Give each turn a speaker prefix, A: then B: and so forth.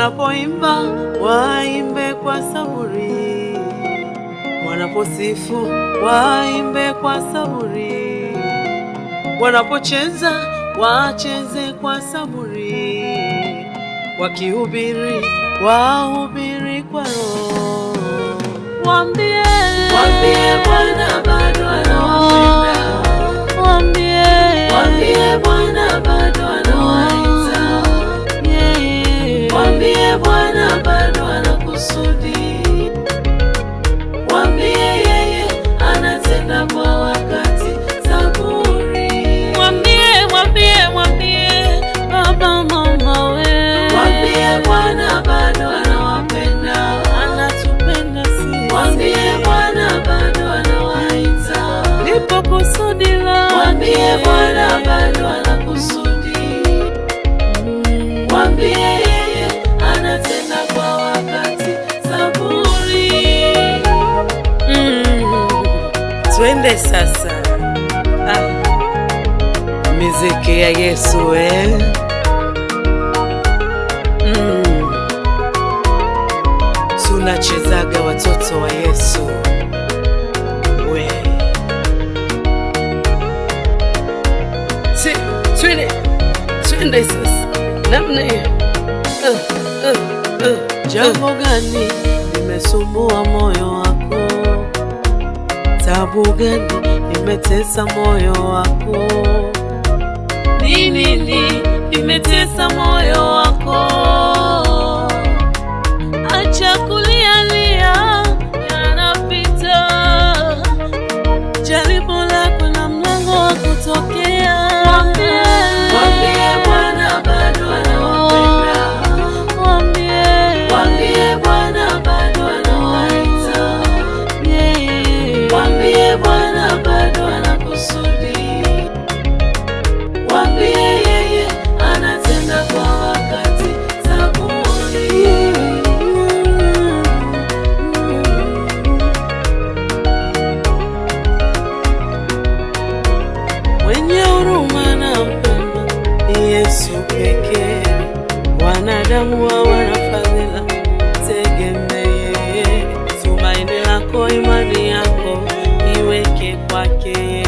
A: Wanapoimba waimbe kwa saburi, wanaposifu waimbe kwa saburi, wanapocheza wacheze kwa saburi, wakihubiri wahubiri kwa roho. Waambie Bwana bado anawapenda, waambie Bwana bado anawaita, waambie Bwana bado anakusudi, waambie yeye anatenda kwa wakati. Zaburi, waambie baba mama we, waambie Bwana bado anawapenda, anatupenda sisi, waambie Bwana bado anawaita, lipo kusudi la, waambie Bwana bado anakusudi, waambie yeye anatenda kwa wakati. Zaburi. Twende sasa, miziki ya Yesu tunachezaga watoto wa Yesu we. Twende sasa namna hiyo. Jambo gani limesumbua moyo wako? Tabu gani limetesa moyo wako? Nini limetesa moyo wako? Acha kulia, yanapita. Jaribu lako na mlango wa kutokea. Waambie Bwana bado anawapenda, waambie Bwana bado anawaita, waambie Bwana bado anakusudi, waambie yeye anatenda kwa wakati. Zaburi. Mwenye huruma na upendo ni Yesu pekee, wanadamu hawana fadhila, tegemee. Tumaini lako, imani yako iweke kwake.